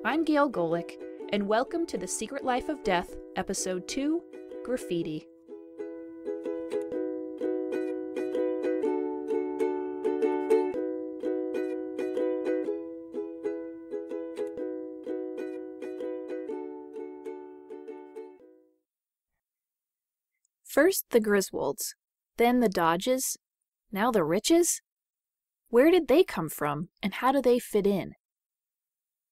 I'm Gail Golec, and welcome to The Secret Life of Death, Episode 2, Graffiti. First the Griswolds, then the Dodges, now the Riches? Where did they come from, and how do they fit in?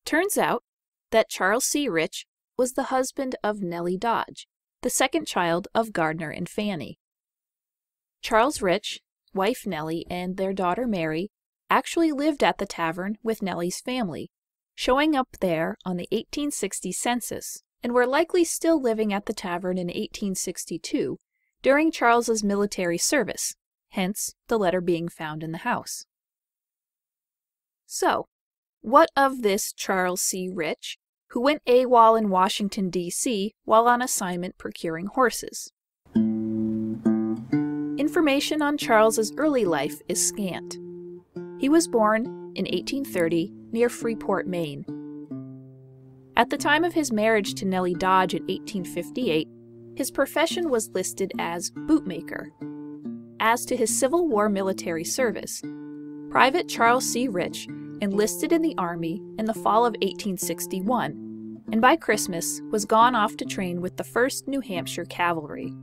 Turns out that Charles C. Rich was the husband of Nellie Dodge, the second child of Gardner and Fanny. Charles Rich, wife Nellie, and their daughter Mary actually lived at the tavern with Nellie's family, showing up there on the 1860 census, and were likely still living at the tavern in 1862 during Charles's military service, hence the letter being found in the house. So, what of this Charles C. Rich, who went AWOL in Washington, D.C. while on assignment procuring horses? Information on Charles's early life is scant. He was born in 1830 near Freeport, Maine. At the time of his marriage to Nellie Dodge in 1858, his profession was listed as bootmaker. As to his Civil War military service, Private Charles C. Rich enlisted in the Army in the fall of 1861, and by Christmas was gone off to train with the 1st New Hampshire Cavalry.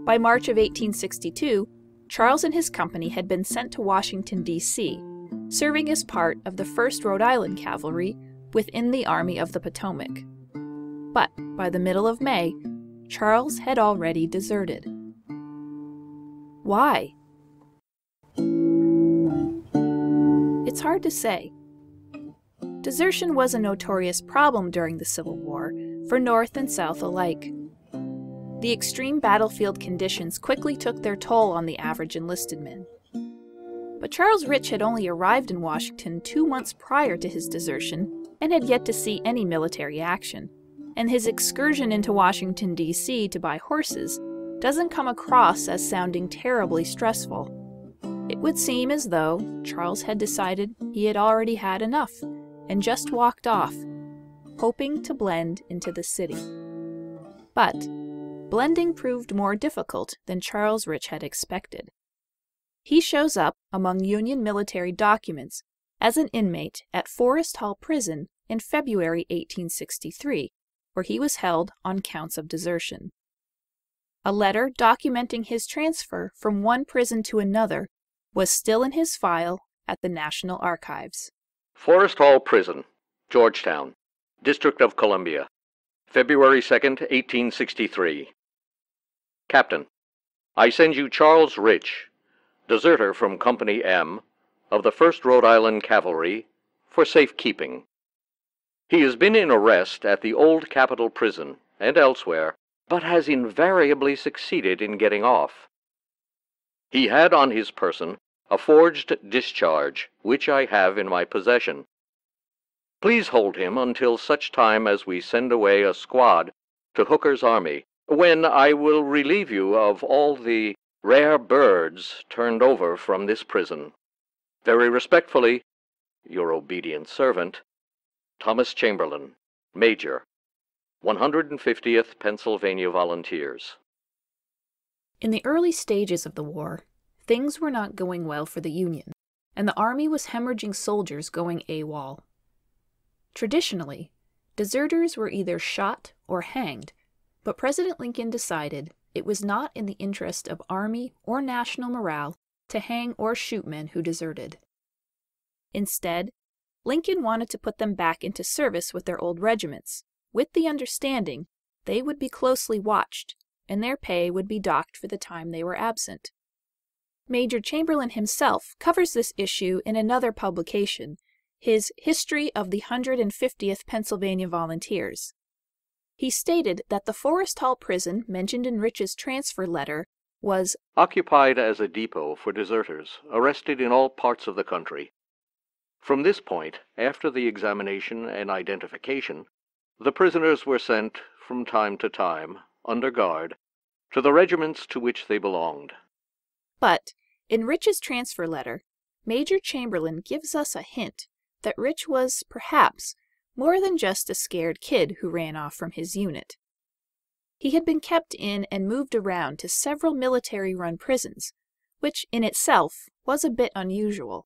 By March of 1862, Charles and his company had been sent to Washington, D.C., serving as part of the 1st Rhode Island Cavalry within the Army of the Potomac. But by the middle of May, Charles had already deserted. Why? It's hard to say. Desertion was a notorious problem during the Civil War for North and South alike. The extreme battlefield conditions quickly took their toll on the average enlisted man. But Charles Rich had only arrived in Washington 2 months prior to his desertion and had yet to see any military action, and his excursion into Washington, D.C. to buy horses doesn't come across as sounding terribly stressful. It would seem as though Charles had decided he had already had enough and just walked off, hoping to blend into the city. But blending proved more difficult than Charles Rich had expected. He shows up among Union military documents as an inmate at Forest Hall Prison in February 1863, where he was held on counts of desertion. A letter documenting his transfer from one prison to another was still in his file at the National Archives. Forest Hall Prison, Georgetown, District of Columbia, February 2nd, 1863. Captain, I send you Charles Rich, deserter from Company M of the 1st Rhode Island Cavalry, for safekeeping. He has been in arrest at the old Capitol Prison and elsewhere, but has invariably succeeded in getting off. He had on his person a forged discharge, which I have in my possession. Please hold him until such time as we send away a squad to Hooker's army, when I will relieve you of all the rare birds turned over from this prison. Very respectfully, your obedient servant, Thomas Chamberlain, Major, 150th Pennsylvania Volunteers. In the early stages of the war, things were not going well for the Union, and the Army was hemorrhaging soldiers going AWOL. Traditionally, deserters were either shot or hanged, but President Lincoln decided it was not in the interest of Army or national morale to hang or shoot men who deserted. Instead, Lincoln wanted to put them back into service with their old regiments, with the understanding they would be closely watched, and their pay would be docked for the time they were absent. Major Chamberlain himself covers this issue in another publication, his History of the 150th Pennsylvania Volunteers. He stated that the Forest Hall Prison mentioned in Rich's transfer letter was occupied as a depot for deserters arrested in all parts of the country. From this point, after the examination and identification, the prisoners were sent, from time to time, under guard, to the regiments to which they belonged. But in Rich's transfer letter, Major Chamberlain gives us a hint that Rich was, perhaps, more than just a scared kid who ran off from his unit. He had been kept in and moved around to several military-run prisons, which in itself was a bit unusual.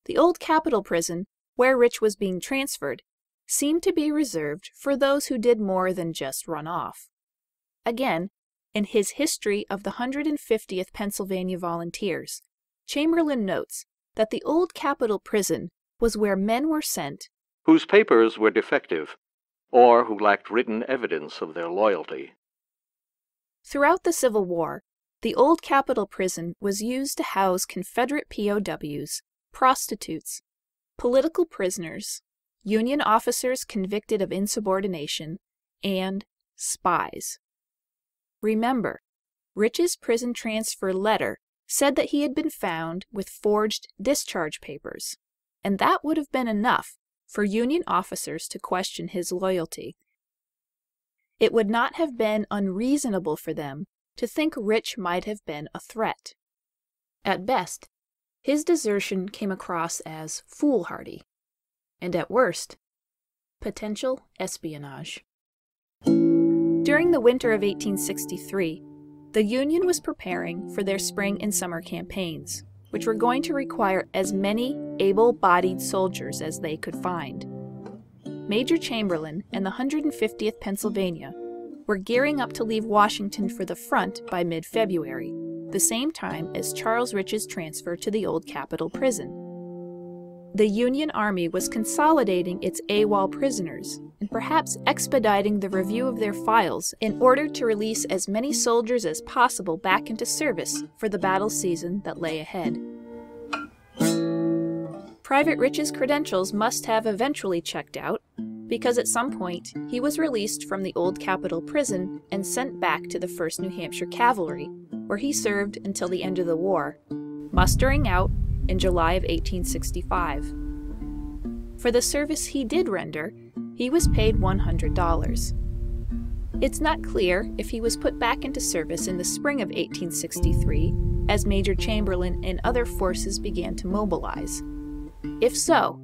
The old Capitol Prison, where Rich was being transferred, seemed to be reserved for those who did more than just run off. Again, in his History of the 150th Pennsylvania Volunteers, Chamberlain notes that the old Capitol Prison was where men were sent whose papers were defective, or who lacked written evidence of their loyalty. Throughout the Civil War, the old Capitol Prison was used to house Confederate POWs, prostitutes, political prisoners, Union officers convicted of insubordination, and spies. Remember, Rich's prison transfer letter said that he had been found with forged discharge papers, and that would have been enough for Union officers to question his loyalty. It would not have been unreasonable for them to think Rich might have been a threat. At best, his desertion came across as foolhardy, and at worst, potential espionage. During the winter of 1863, the Union was preparing for their spring and summer campaigns, which were going to require as many able-bodied soldiers as they could find. Major Chamberlain and the 150th Pennsylvania were gearing up to leave Washington for the front by mid-February, the same time as Charles Rich's transfer to the old Capitol Prison. The Union Army was consolidating its AWOL prisoners and perhaps expediting the review of their files in order to release as many soldiers as possible back into service for the battle season that lay ahead. Private Rich's credentials must have eventually checked out, because at some point he was released from the old Capitol Prison and sent back to the 1st New Hampshire Cavalry, where he served until the end of the war, mustering out in July of 1865. For the service he did render, he was paid $100. It's not clear if he was put back into service in the spring of 1863 as Major Chamberlain and other forces began to mobilize. If so,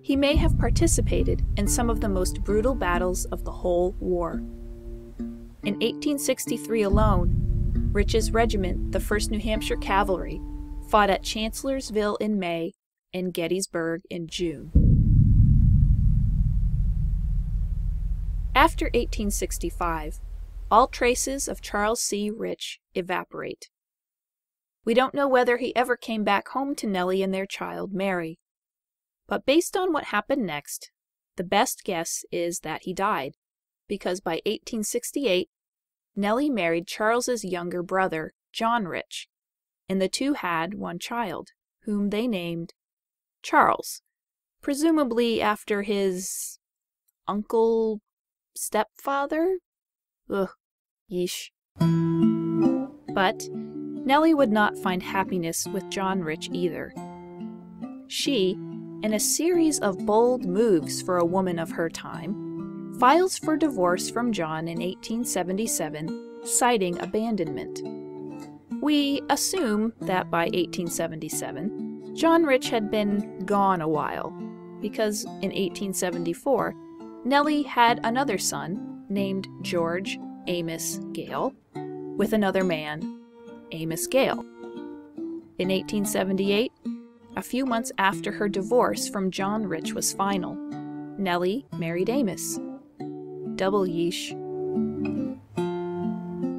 he may have participated in some of the most brutal battles of the whole war. In 1863 alone, Rich's regiment, the 1st New Hampshire Cavalry, fought at Chancellorsville in May and Gettysburg in June. After 1865, all traces of Charles C. Rich evaporate. We don't know whether he ever came back home to Nellie and their child, Mary. But based on what happened next, the best guess is that he died, because by 1868, Nellie married Charles's younger brother, John Rich, and the two had one child, whom they named Charles, presumably after his uncle, stepfather? Ugh, yeesh. But Nellie would not find happiness with John Rich either. She, in a series of bold moves for a woman of her time, files for divorce from John in 1877, citing abandonment. We assume that by 1877, John Rich had been gone a while, because in 1874, Nellie had another son named George Amos Gail, with another man, Amos Gail. In 1878, a few months after her divorce from John Rich was final, Nellie married Amos. Double yeesh.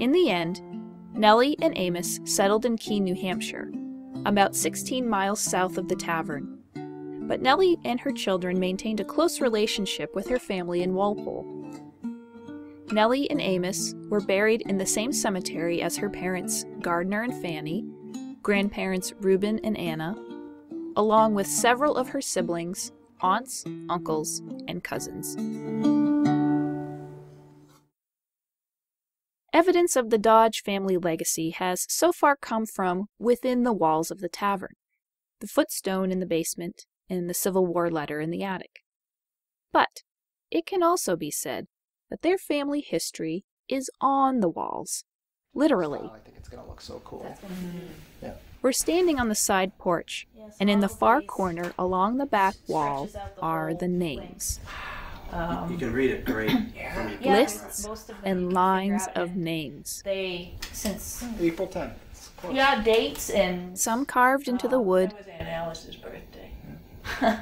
In the end, Nellie and Amos settled in Keene, New Hampshire, about 16 miles south of the Tavern. But Nellie and her children maintained a close relationship with her family in Walpole. Nellie and Amos were buried in the same cemetery as her parents, Gardner and Fanny, grandparents Reuben and Anna, along with several of her siblings, aunts, uncles, and cousins. Evidence of the Dodge family legacy has so far come from within the walls of the tavern, the footstone in the basement, and the Civil War letter in the attic. But it can also be said that their family history is on the walls, literally. Wow, I think it's going to look so cool. That's gonna be Yeah. We're standing on the side porch, and in the far corner along the back wall are the names. You can read it great. Lists and lines of names. Since April 10th. yeah, dates and Some carved into the wood, that was Aunt Alice's birthday.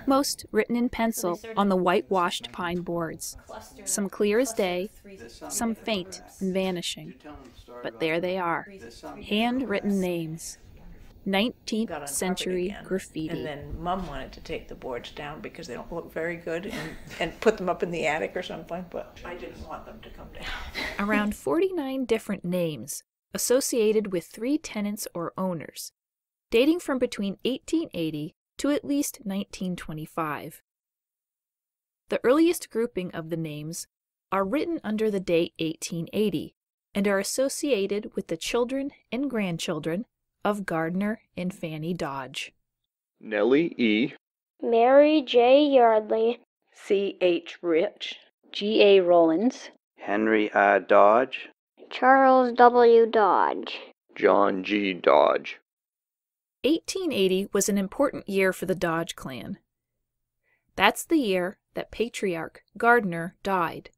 most written in pencil on the whitewashed pine boards. Some clear as day, some faint and vanishing. But there they are, handwritten names. 19th century graffiti. And then Mom wanted to take the boards down because they don't look very good and put them up in the attic or something, but I didn't want them to come down. Around 49 different names associated with 3 tenants or owners, dating from between 1880 to at least 1925. The earliest grouping of the names are written under the date 1880 and are associated with the children and grandchildren of Gardner and Fanny Dodge. Nellie E. Mary J. Yardley, C.H. Rich. G.A. Rollins, Henry I. Dodge, Charles W. Dodge. John G. Dodge. 1880 was an important year for the Dodge clan. That's the year that patriarch Gardner died.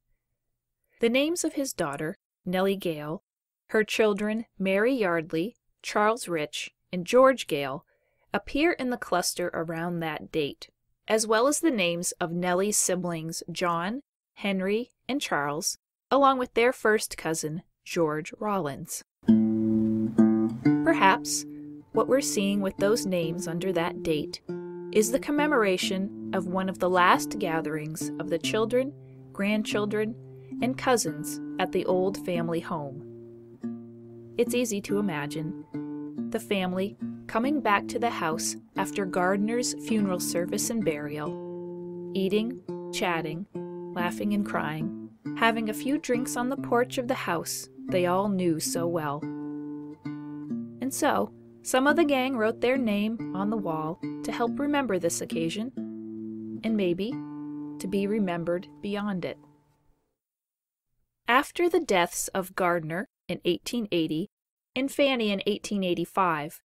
The names of his daughter, Nellie Gail, her children Mary Yardley, Charles Rich, and George Gail appear in the cluster around that date, as well as the names of Nellie's siblings John, Henry, and Charles, along with their first cousin, George Rollins. Perhaps what we're seeing with those names under that date is the commemoration of one of the last gatherings of the children, grandchildren, and cousins at the old family home. It's easy to imagine the family coming back to the house after Gardner's funeral service and burial, eating, chatting, laughing and crying, having a few drinks on the porch of the house they all knew so well. And so, some of the gang wrote their name on the wall to help remember this occasion, and maybe to be remembered beyond it. After the deaths of Gardner in 1880 and Fanny in 1885,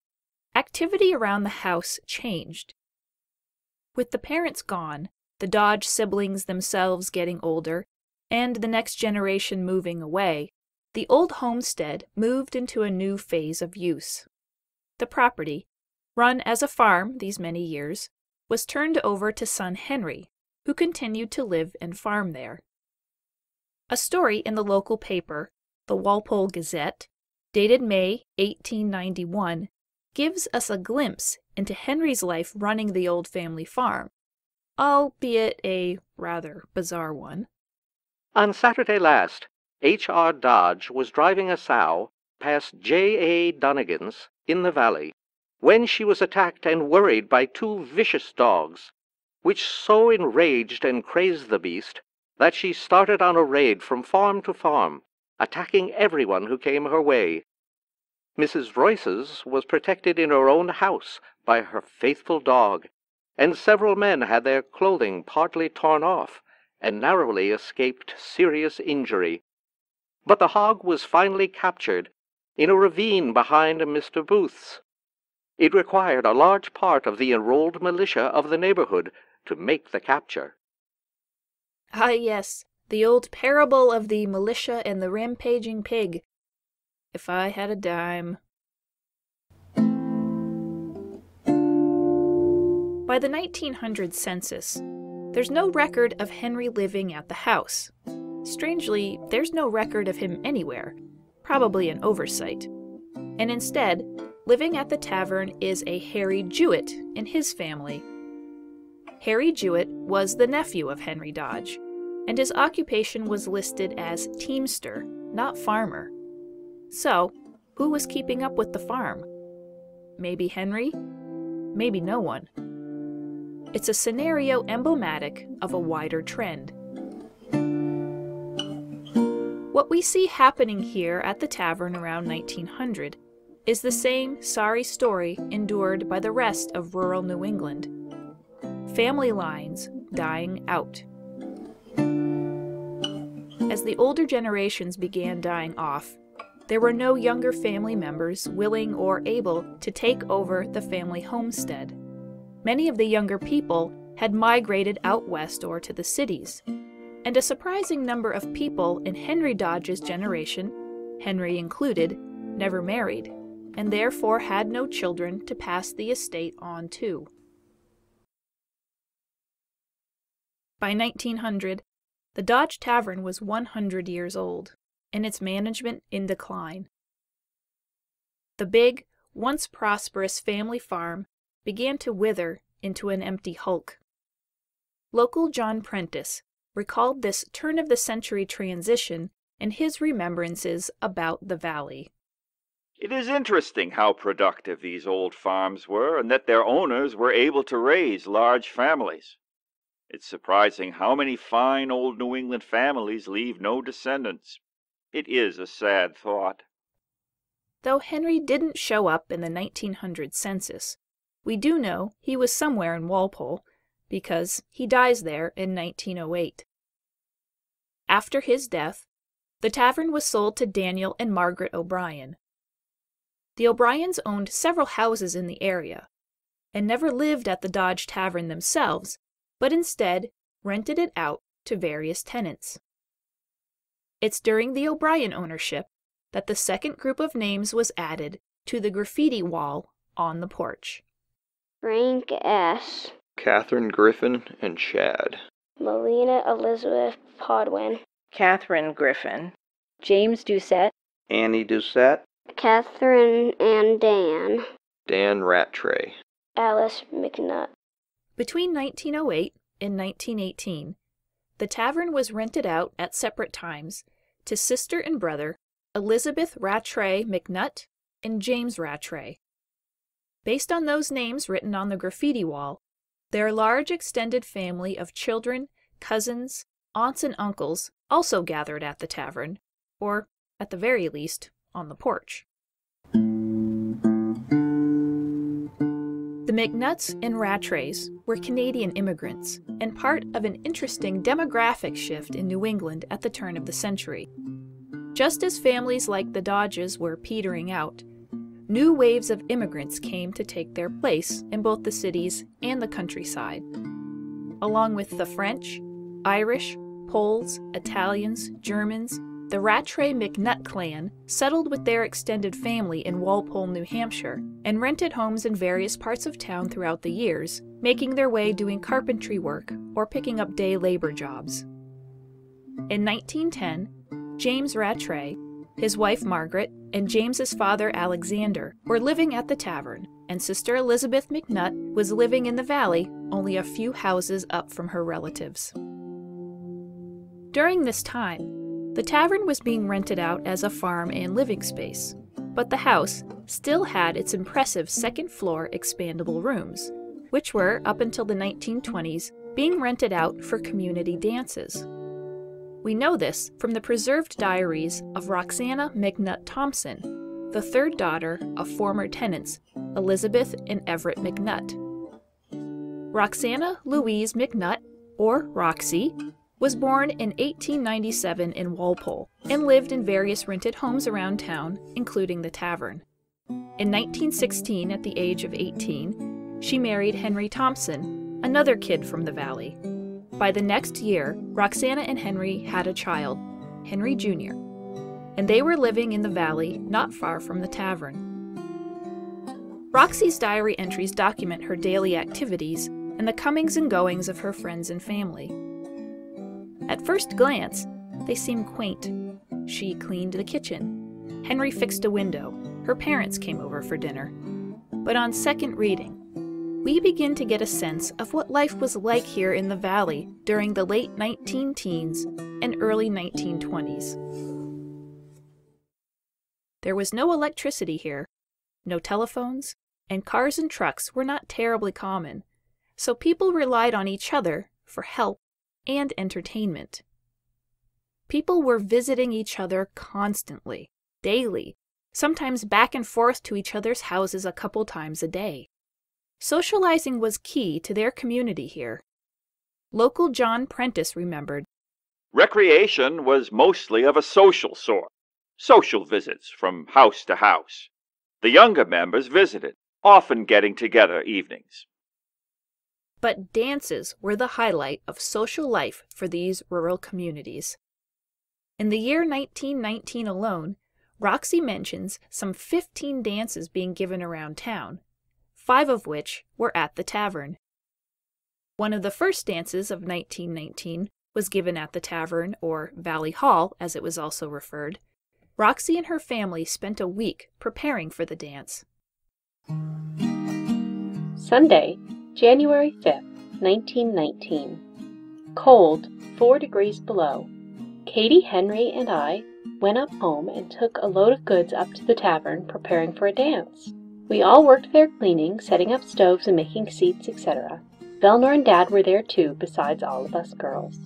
activity around the house changed. With the parents gone, the Dodge siblings themselves getting older, and the next generation moving away, the old homestead moved into a new phase of use. The property, run as a farm these many years, was turned over to son Henry, who continued to live and farm there. A story in the local paper, the Walpole Gazette, dated May 1891, gives us a glimpse into Henry's life running the old family farm, albeit a rather bizarre one. On Saturday last, H.R. Dodge was driving a sow past J.A. Donnigan's in the valley, when she was attacked and worried by 2 vicious dogs, which so enraged and crazed the beast that she started on a raid from farm to farm, attacking everyone who came her way. Mrs. Royce's was protected in her own house by her faithful dog, and several men had their clothing partly torn off and narrowly escaped serious injury. But the hog was finally captured in a ravine behind Mr. Booth's. It required a large part of the enrolled militia of the neighborhood to make the capture. Ah, yes, the old parable of the militia and the rampaging pig. If I had a dime. By the 1900 census, there's no record of Henry living at the house. Strangely, there's no record of him anywhere, probably an oversight. And instead, living at the tavern is a Harry Jewett and his family. Harry Jewett was the nephew of Henry Dodge, and his occupation was listed as teamster, not farmer. So, who was keeping up with the farm? Maybe Henry? Maybe no one. It's a scenario emblematic of a wider trend. What we see happening here at the tavern around 1900 is the same sorry story endured by the rest of rural New England. Family lines dying out. As the older generations began dying off, there were no younger family members willing or able to take over the family homestead. Many of the younger people had migrated out west or to the cities, and a surprising number of people in Henry Dodge's generation, Henry included, never married, and therefore had no children to pass the estate on to. By 1900, the Dodge Tavern was 100 years old, and its management in decline. The big, once prosperous family farm began to wither into an empty hulk. Local John Prentice recalled this turn-of-the-century transition in his remembrances about the valley. It is interesting how productive these old farms were, and that their owners were able to raise large families. It's surprising how many fine old New England families leave no descendants. It is a sad thought. Though Henry didn't show up in the 1900 census, we do know he was somewhere in Walpole, because he dies there in 1908. After his death, the tavern was sold to Daniel and Margaret O'Brien. The O'Briens owned several houses in the area, and never lived at the Dodge Tavern themselves, but instead rented it out to various tenants. It's during the O'Brien ownership that the second group of names was added to the graffiti wall on the porch. Frank S. Catherine Griffin and Chad. Melina Elizabeth Podwin. Catherine Griffin. James Doucette. Annie Doucette. Catherine and Dan. Dan Rattray. Alice McNutt. Between 1908 and 1918, the tavern was rented out at separate times to sister and brother Elizabeth Rattray McNutt and James Rattray. Based on those names written on the graffiti wall, their large extended family of children, cousins, aunts, and uncles also gathered at the tavern, or, at the very least, on the porch. The McNutts and Rattrays were Canadian immigrants and part of an interesting demographic shift in New England at the turn of the century. Just as families like the Dodges were petering out, new waves of immigrants came to take their place in both the cities and the countryside. Along with the French, Irish, Poles, Italians, Germans, the Rattray McNutt clan settled with their extended family in Walpole, New Hampshire, and rented homes in various parts of town throughout the years, making their way doing carpentry work or picking up day labor jobs. In 1910, James Rattray, his wife Margaret, and James's father Alexander were living at the tavern, and sister Elizabeth McNutt was living in the valley, only a few houses up from her relatives. During this time, the tavern was being rented out as a farm and living space, but the house still had its impressive second-floor expandable rooms, which were, up until the 1920s, being rented out for community dances. We know this from the preserved diaries of Roxana McNutt Thompson, the third daughter of former tenants Elizabeth and Everett McNutt. Roxana Louise McNutt, or Roxy, was born in 1897 in Walpole and lived in various rented homes around town, including the tavern. In 1916, at the age of 18, she married Henry Thompson, another kid from the valley. By the next year, Roxana and Henry had a child, Henry Jr., and they were living in the valley not far from the tavern. Roxy's diary entries document her daily activities and the comings and goings of her friends and family. At first glance, they seem quaint. She cleaned the kitchen. Henry fixed a window. Her parents came over for dinner. But on second reading, we begin to get a sense of what life was like here in the valley during the late 19-teens and early 1920s. There was no electricity here, no telephones, and cars and trucks were not terribly common, so people relied on each other for help and entertainment. People were visiting each other constantly, daily, sometimes back and forth to each other's houses a couple times a day. Socializing was key to their community here. Local John Prentice remembered, Recreation was mostly of a social sort. social visits from house to house. The younger members visited, often getting together evenings. But dances were the highlight of social life for these rural communities. In the year 1919 alone, Roxy mentions some 15 dances being given around town, 5 of which were at the tavern. One of the first dances of 1919 was given at the tavern, or Valley Hall as it was also referred. Roxy and her family spent a week preparing for the dance. Sunday, January 5th, 1919. Cold, 4 degrees below. Katie, Henry, and I went up home and took a load of goods up to the tavern, preparing for a dance. We all worked there cleaning, setting up stoves and making seats, etc. Velnor and Dad were there too, besides all of us girls.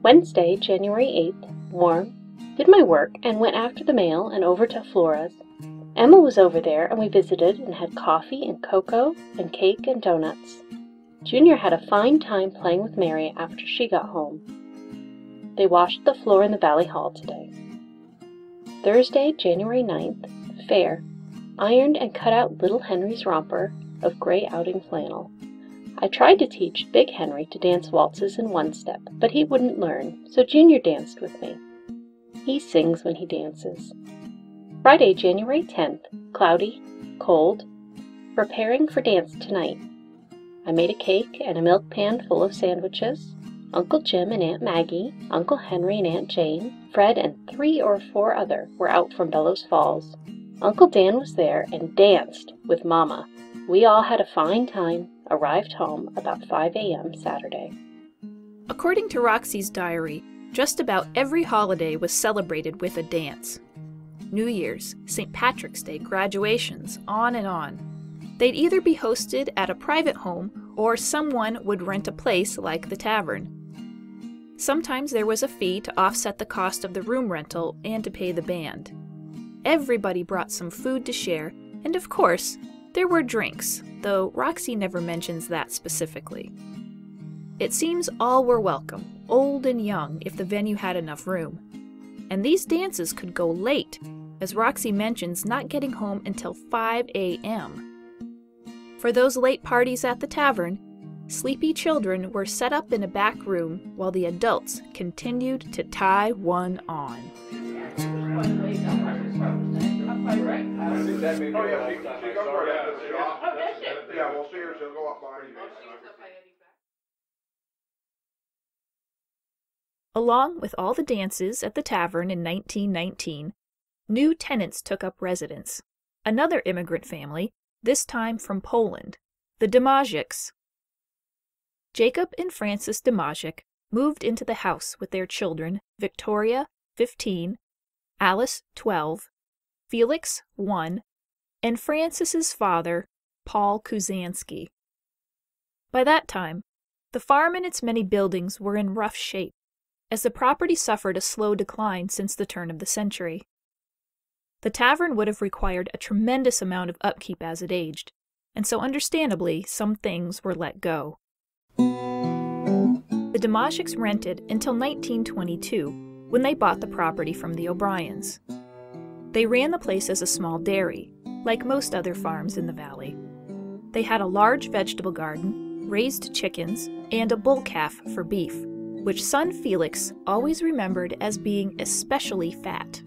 Wednesday, January 8th, warm, did my work and went after the mail and over to Flora's. Emma was over there and we visited and had coffee and cocoa and cake and donuts. Junior had a fine time playing with Mary after she got home. They washed the floor in the Valley Hall today. Thursday, January 9th, fair. Ironed and cut out little Henry's romper of gray outing flannel. I tried to teach Big Henry to dance waltzes in one step, but he wouldn't learn, so Junior danced with me. He sings when he dances. Friday, January 10th, cloudy, cold, preparing for dance tonight. I made a cake and a milk pan full of sandwiches. Uncle Jim and Aunt Maggie, Uncle Henry and Aunt Jane, Fred and 3 or 4 other were out from Bellows Falls. Uncle Dan was there and danced with Mama. We all had a fine time, arrived home about 5 a.m. Saturday. According to Roxy's diary, just about every holiday was celebrated with a dance. New Year's, St. Patrick's Day, graduations, on and on. They'd either be hosted at a private home or someone would rent a place like the tavern. Sometimes there was a fee to offset the cost of the room rental and to pay the band. Everybody brought some food to share, and of course, there were drinks, though Roxy never mentions that specifically. It seems all were welcome, old and young, if the venue had enough room. And these dances could go late, as Roxy mentions not getting home until 5 a.m. For those late parties at the tavern, sleepy children were set up in a back room while the adults continued to tie one on. Along with all the dances at the tavern in 1919, new tenants took up residence. Another immigrant family, this time from Poland, the Domajics. Jacob and Frances Domajic moved into the house with their children, Victoria, 15, Alice, 12, Felix, 1, and Frances's father, Paul Kuzanski. By that time, the farm and its many buildings were in rough shape, as the property suffered a slow decline since the turn of the century. The tavern would have required a tremendous amount of upkeep as it aged, and so understandably some things were let go. The Domajics rented until 1922, when they bought the property from the O'Briens. They ran the place as a small dairy, like most other farms in the valley. They had a large vegetable garden, raised chickens, and a bull calf for beef, which son Felix always remembered as being especially fat.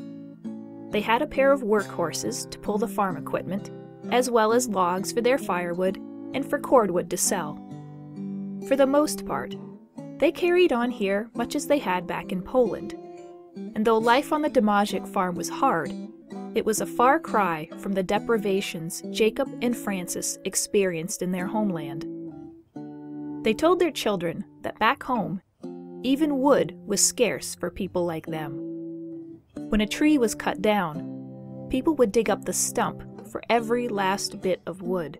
They had a pair of workhorses to pull the farm equipment, as well as logs for their firewood and for cordwood to sell. For the most part, they carried on here much as they had back in Poland, and though life on the Domajic farm was hard, it was a far cry from the deprivations Jacob and Frances experienced in their homeland. They told their children that back home, even wood was scarce for people like them. When a tree was cut down, people would dig up the stump for every last bit of wood.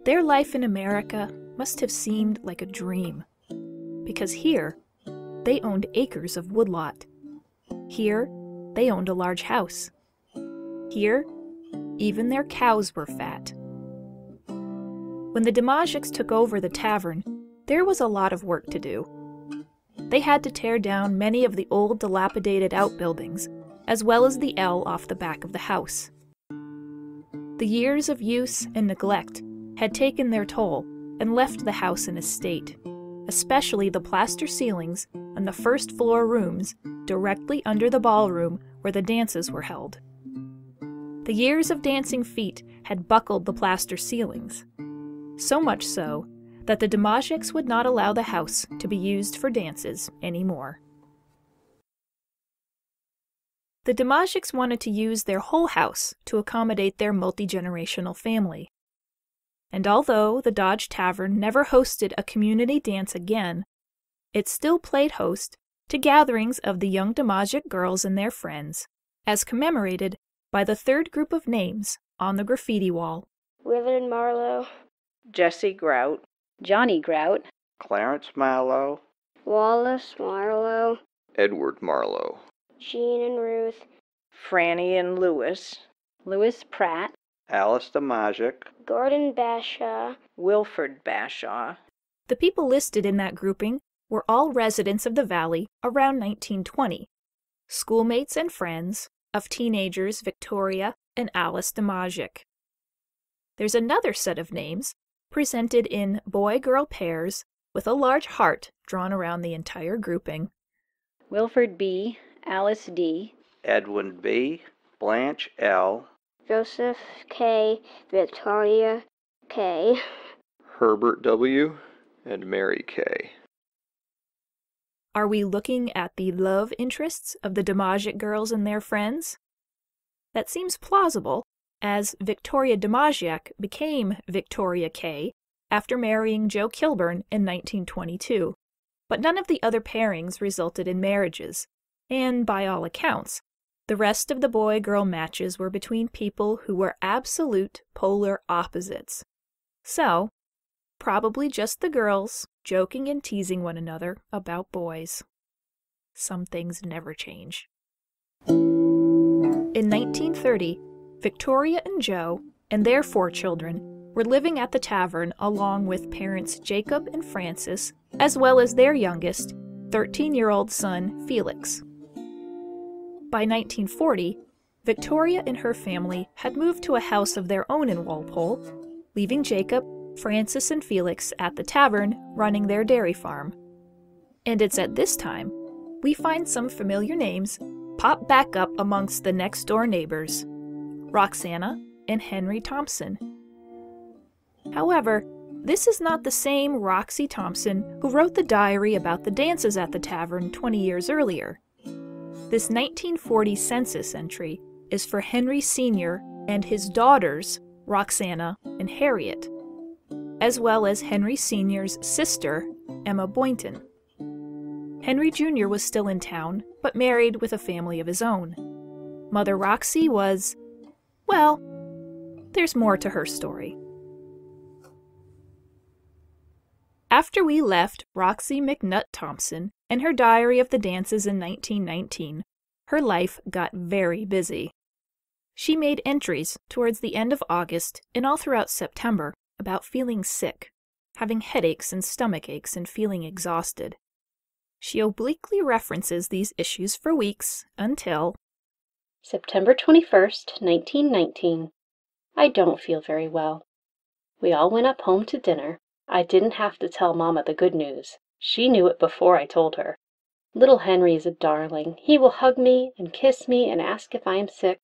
Their life in America must have seemed like a dream, because here, they owned acres of woodlot. Here, they owned a large house. Here, even their cows were fat. When the Domajics took over the tavern, there was a lot of work to do. They had to tear down many of the old dilapidated outbuildings, as well as the L off the back of the house. The years of use and neglect had taken their toll and left the house in a state, especially the plaster ceilings and the first-floor rooms directly under the ballroom where the dances were held. The years of dancing feet had buckled the plaster ceilings, so much so that the Domajics would not allow the house to be used for dances anymore. The Domajics wanted to use their whole house to accommodate their multi-generational family. And although the Dodge Tavern never hosted a community dance again, it still played host to gatherings of the young Domajic girls and their friends, as commemorated by the third group of names on the graffiti wall. Willard Marlowe, Jesse Grout, Johnny Grout, Clarence Marlowe, Wallace Marlowe, Edward Marlowe, Jean and Ruth, Franny and Lewis, Louis Pratt, Alice Domajic, Gordon Bashaw, Wilford Bashaw. The people listed in that grouping were all residents of the valley around 1920, schoolmates and friends of teenagers Victoria and Alice Domajic. There's another set of names presented in boy-girl pairs with a large heart drawn around the entire grouping. Wilford B., Alice D., Edwin B., Blanche L., Joseph K., Victoria K., Herbert W., and Mary K. Are we looking at the love interests of the Domajic girls and their friends? That seems plausible, as Victoria Domajic became Victoria K. after marrying Joe Kilburn in 1922, but none of the other pairings resulted in marriages, and by all accounts, the rest of the boy-girl matches were between people who were absolute polar opposites. So, probably just the girls joking and teasing one another about boys. Some things never change. In 1930, Victoria and Joe and their 4 children were living at the tavern along with parents Jacob and Francis, as well as their youngest, 13-year-old son Felix. By 1940, Victoria and her family had moved to a house of their own in Walpole, leaving Jacob, Francis, and Felix at the tavern running their dairy farm. And it's at this time we find some familiar names pop back up amongst the next-door neighbors, Roxana and Henry Thompson. However, this is not the same Roxy Thompson who wrote the diary about the dances at the tavern 20 years earlier. This 1940 census entry is for Henry Sr. and his daughters, Roxana and Harriet, as well as Henry Sr.'s sister, Emma Boynton. Henry Jr. was still in town, but married with a family of his own. Mother Roxy was, well, there's more to her story. After we left Roxy McNutt Thompson and her diary of the dances in 1919, her life got very busy. She made entries towards the end of August and all throughout September about feeling sick, having headaches and stomach aches and feeling exhausted. She obliquely references these issues for weeks until September 21st, 1919. I don't feel very well. We all went up home to dinner. I didn't have to tell Mama the good news. She knew it before I told her. Little Henry is a darling. He will hug me and kiss me and ask if I am sick.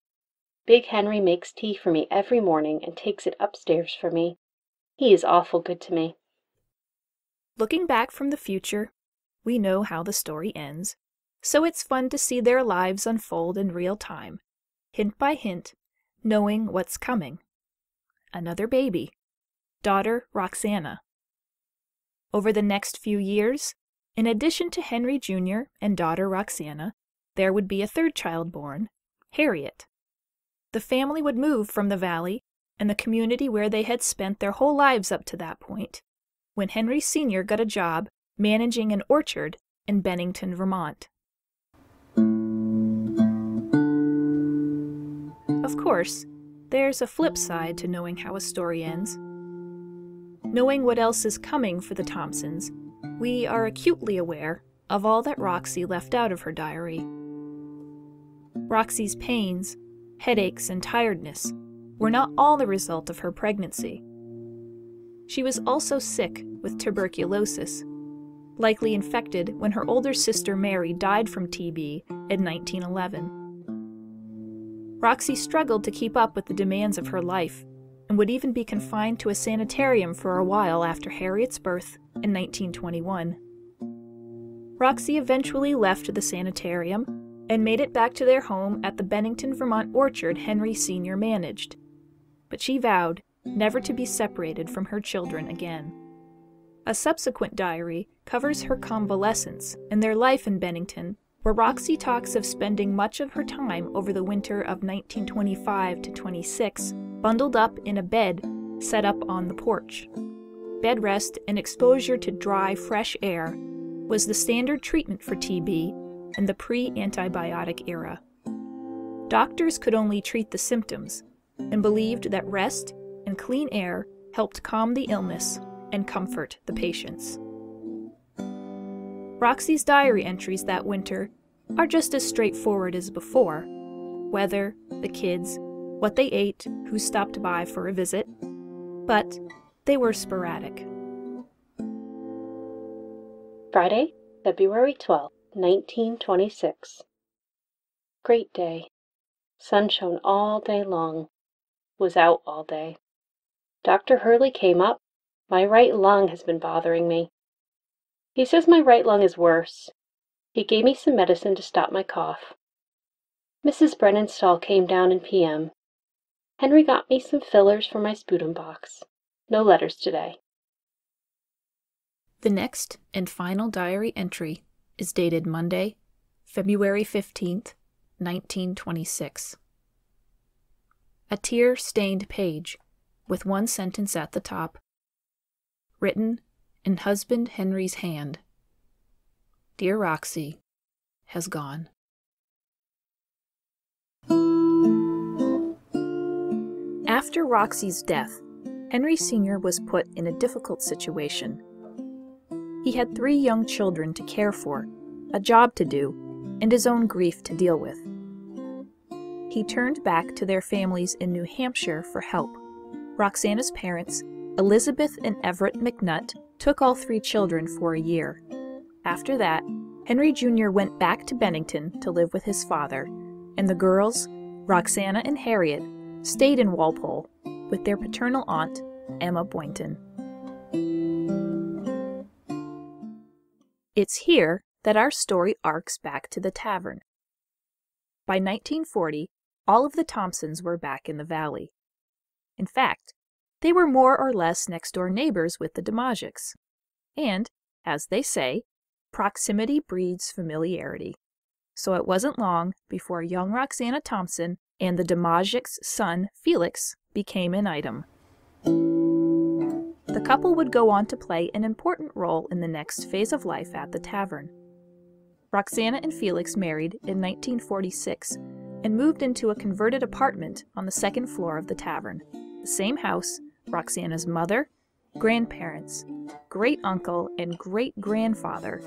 Big Henry makes tea for me every morning and takes it upstairs for me. He is awful good to me. Looking back from the future, we know how the story ends, so it's fun to see their lives unfold in real time, hint by hint, knowing what's coming. Another baby, daughter Roxana. Over the next few years, in addition to Henry Jr. and daughter Roxana, there would be a third child born, Harriet. The family would move from the valley and the community where they had spent their whole lives up to that point, when Henry Sr. got a job managing an orchard in Bennington, Vermont. Of course, there's a flip side to knowing how a story ends. Knowing what else is coming for the Thompsons, we are acutely aware of all that Roxy left out of her diary. Roxy's pains, headaches, and tiredness were not all the result of her pregnancy. She was also sick with tuberculosis, likely infected when her older sister Mary died from TB in 1911. Roxy struggled to keep up with the demands of her life and would even be confined to a sanitarium for a while after Harriet's birth in 1921. Roxy eventually left the sanitarium and made it back to their home at the Bennington, Vermont orchard Henry Sr. managed, but she vowed never to be separated from her children again. A subsequent diary covers her convalescence and their life in Bennington, where Roxy talks of spending much of her time over the winter of 1925 to 26 bundled up in a bed set up on the porch. Bed rest and exposure to dry, fresh air was the standard treatment for TB in the pre-antibiotic era. Doctors could only treat the symptoms and believed that rest and clean air helped calm the illness and comfort the patients. Roxy's diary entries that winter are just as straightforward as before. Weather, the kids, what they ate, who stopped by for a visit, but they were sporadic. Friday, February 12, 1926. Great day. Sun shone all day long. Was out all day. Dr. Hurley came up. My right lung has been bothering me. He says my right lung is worse. He gave me some medicine to stop my cough. Mrs. Brennenstall came down in PM. Henry got me some fillers for my sputum box. No letters today. The next and final diary entry is dated Monday, February 15th, 1926. A tear-stained page with one sentence at the top, written in husband Henry's hand. Dear Roxy, has gone. After Roxy's death, Henry Sr. was put in a difficult situation. He had 3 young children to care for, a job to do, and his own grief to deal with. He turned back to their families in New Hampshire for help. Roxana's parents, Elizabeth and Everett McNutt, took all 3 children for a year. After that, Henry Jr. went back to Bennington to live with his father, and the girls, Roxana and Harriet, stayed in Walpole with their paternal aunt, Emma Boynton. It's here that our story arcs back to the tavern. By 1940, all of the Thompsons were back in the valley. In fact, they were more or less next-door neighbors with the Domajics. And, as they say, proximity breeds familiarity. So it wasn't long before young Roxana Thompson and the Domajics' son, Felix, became an item. The couple would go on to play an important role in the next phase of life at the tavern. Roxana and Felix married in 1946 and moved into a converted apartment on the 2nd floor of the tavern, the same house Roxana's mother, grandparents, great-uncle, and great-grandfather,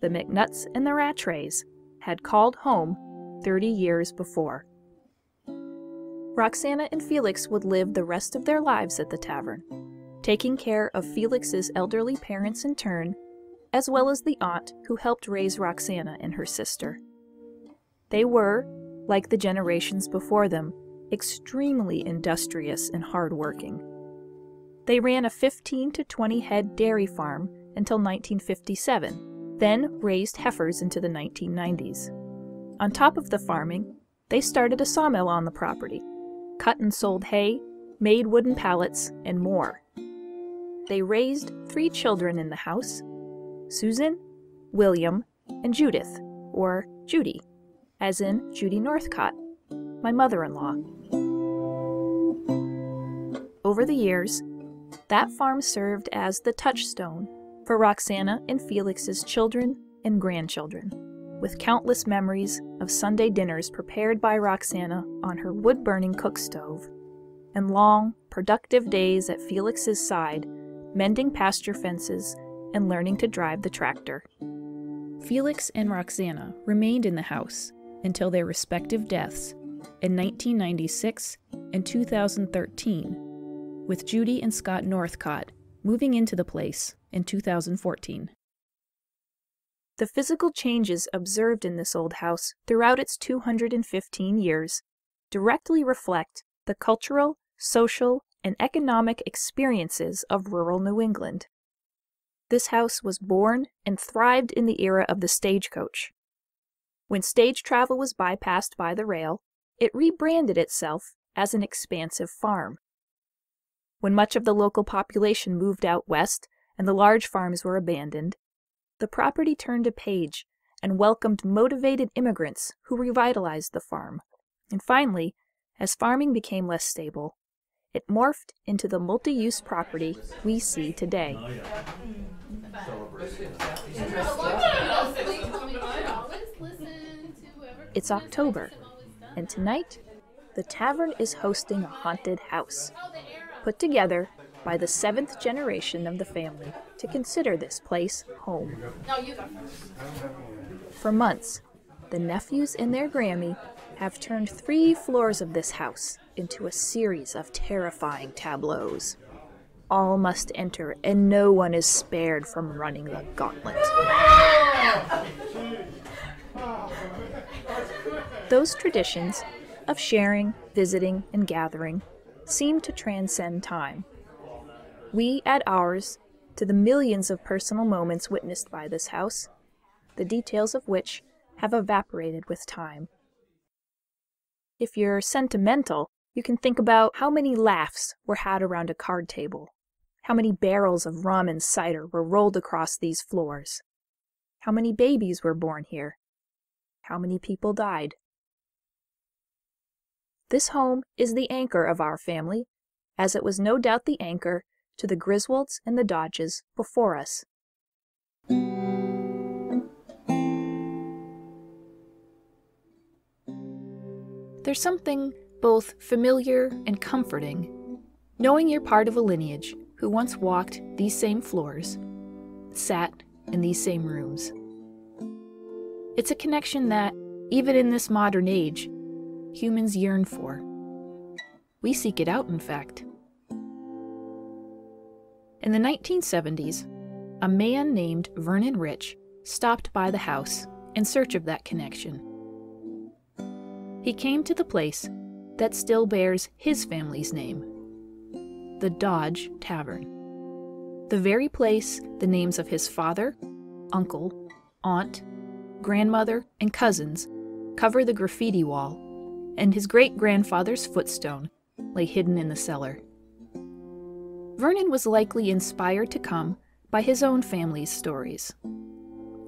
the McNutts and the Rattrays, had called home 30 years before. Roxana and Felix would live the rest of their lives at the tavern, taking care of Felix's elderly parents in turn, as well as the aunt who helped raise Roxana and her sister. They were, like the generations before them, extremely industrious and hardworking. They ran a 15 to 20 head dairy farm until 1957, then raised heifers into the 1990s. On top of the farming, they started a sawmill on the property, cut and sold hay, made wooden pallets, and more. They raised 3 children in the house: Susan, William, and Judith, or Judy, as in Judy Northcott, my mother-in-law. Over the years, that farm served as the touchstone for Roxana and Felix's children and grandchildren, with countless memories of Sunday dinners prepared by Roxana on her wood-burning cook stove, and long, productive days at Felix's side, mending pasture fences and learning to drive the tractor. Felix and Roxana remained in the house until their respective deaths in 1996 and 2013, with Judy and Scott Northcott moving into the place in 2014. The physical changes observed in this old house throughout its 215 years directly reflect the cultural, social, and economic experiences of rural New England. This house was born and thrived in the era of the stagecoach. When stage travel was bypassed by the rail, it rebranded itself as an expansive farm. When much of the local population moved out west and the large farms were abandoned, the property turned a page and welcomed motivated immigrants who revitalized the farm. And finally, as farming became less stable, it morphed into the multi-use property we see today. It's October, and tonight, the tavern is hosting a haunted house, put together by the 7th generation of the family to consider this place home. For months, the nephews and their Grammy have turned 3 floors of this house into a series of terrifying tableaus. All must enter, and no one is spared from running the gauntlet. Those traditions of sharing, visiting, and gathering seem to transcend time. We add ours to the millions of personal moments witnessed by this house, the details of which have evaporated with time. If you're sentimental, you can think about how many laughs were had around a card table, how many barrels of rum and cider were rolled across these floors, how many babies were born here, how many people died. This home is the anchor of our family, as it was no doubt the anchor to the Griswolds and the Dodges before us. There's something both familiar and comforting, knowing you're part of a lineage who once walked these same floors, sat in these same rooms. It's a connection that, even in this modern age, humans yearn for. We seek it out, in fact. In the 1970s, a man named Vernon Rich stopped by the house in search of that connection. He came to the place that still bears his family's name, the Dodge Tavern. The very place the names of his father, uncle, aunt, grandmother, and cousins cover the graffiti wall, and his great-grandfather's footstone lay hidden in the cellar. Vernon was likely inspired to come by his own family's stories.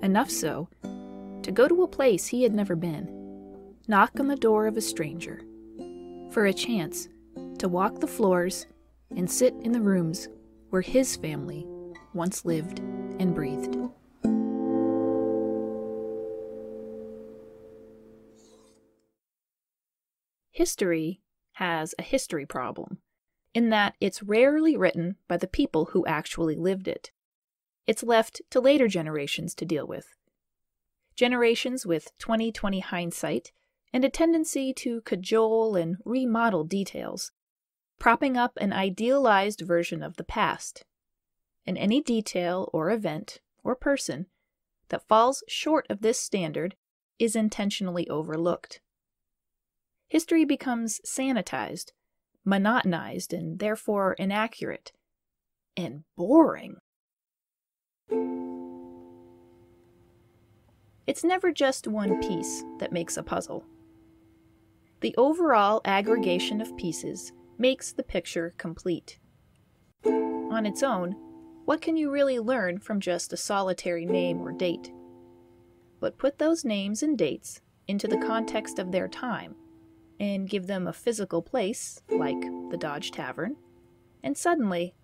Enough so to go to a place he had never been, knock on the door of a stranger, for a chance to walk the floors and sit in the rooms where his family once lived and breathed. History has a history problem, in that it's rarely written by the people who actually lived it. It's left to later generations to deal with. Generations with 20/20 hindsight and a tendency to cajole and remodel details, propping up an idealized version of the past. And any detail or event or person that falls short of this standard is intentionally overlooked. History becomes sanitized, monotonized, and therefore inaccurate and boring. It's never just one piece that makes a puzzle. The overall aggregation of pieces makes the picture complete. On its own, what can you really learn from just a solitary name or date? But put those names and dates into the context of their time, and give them a physical place, like the Dodge Tavern, and suddenly,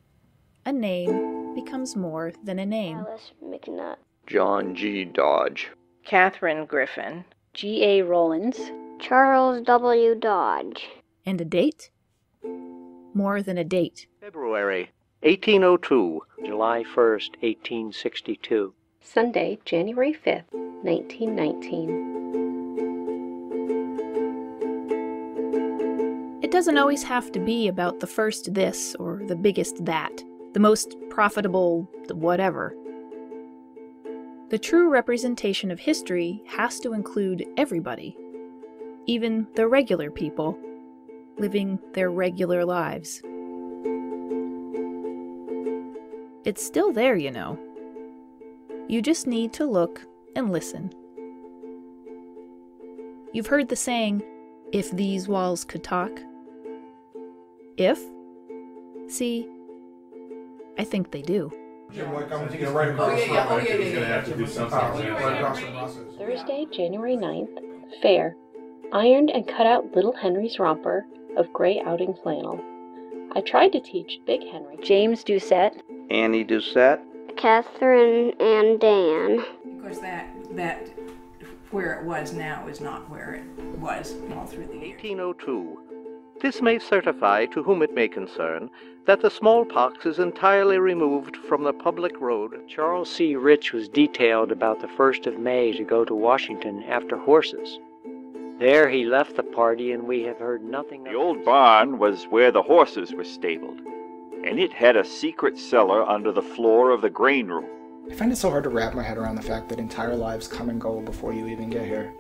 a name becomes more than a name. Alice McNutt. John G. Dodge. Catherine Griffin. G.A. Rollins. Charles W. Dodge. And a date? More than a date. February 1802. July 1st, 1862. Sunday, January 5th, 1919. doesn't always have to be about the first this or the biggest that, the most profitable whatever. The true representation of history has to include everybody, even the regular people, living their regular lives. It's still there, you know. You just need to look and listen. You've heard the saying, "If these walls could talk." If? See, I think they do. Thursday, January 9th, fair. Ironed and cut out little Henry's romper of gray outing flannel. I tried to teach Big Henry. James Doucette, Annie Doucette, Catherine, and Dan. Of course, that where it was now is not where it was all through the years. 1802. This may certify, to whom it may concern, that the smallpox is entirely removed from the public road. Charles C. Rich was detailed about the 1st of May to go to Washington after horses. There he left the party, and we have heard nothing of The old barn was where the horses were stabled, and it had a secret cellar under the floor of the grain room. I find it so hard to wrap my head around the fact that entire lives come and go before you even get here.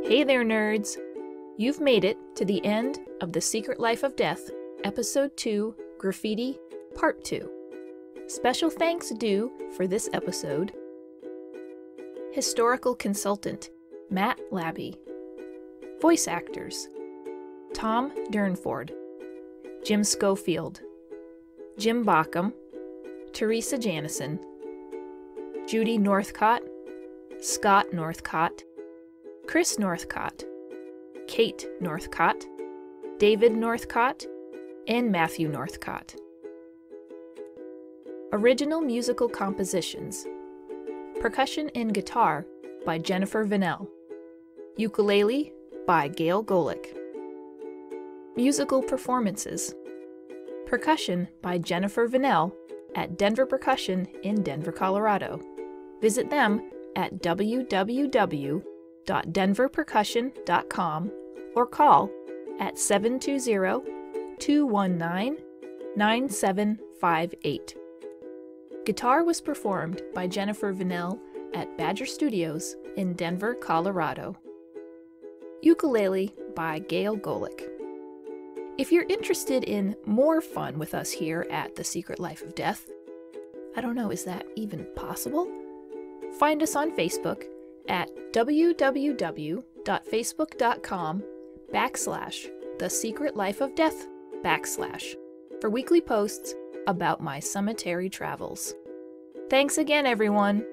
Hey there, nerds! You've made it to the end of The Secret Life of Death, Episode 2, Graffiti, Part 2. Special thanks due for this episode. Historical consultant, Matt Labby. Voice actors, Tom Durnford, Jim Schofield, Jim Bockham, Teresa Janison, Judy Northcott, Scott Northcott, Chris Northcott, Kate Northcott, David Northcott, and Matthew Northcott. Original musical compositions. Percussion and guitar by Jennifer Vanell. Ukulele by Gail Golec. Musical performances. Percussion by Jennifer Vanell at Denver Percussion in Denver, Colorado. Visit them at www.denverpercussion.com or call at 720-219-9758. Guitar was performed by Jennifer Vanell at Badger Studios in Denver, Colorado. Ukulele by Gail Golec. If you're interested in more fun with us here at The Secret Life of Death, I don't know, is that even possible? Find us on Facebook at www.facebook.com/The Secret Life of Death / for weekly posts about my cemetery travels. Thanks again, everyone!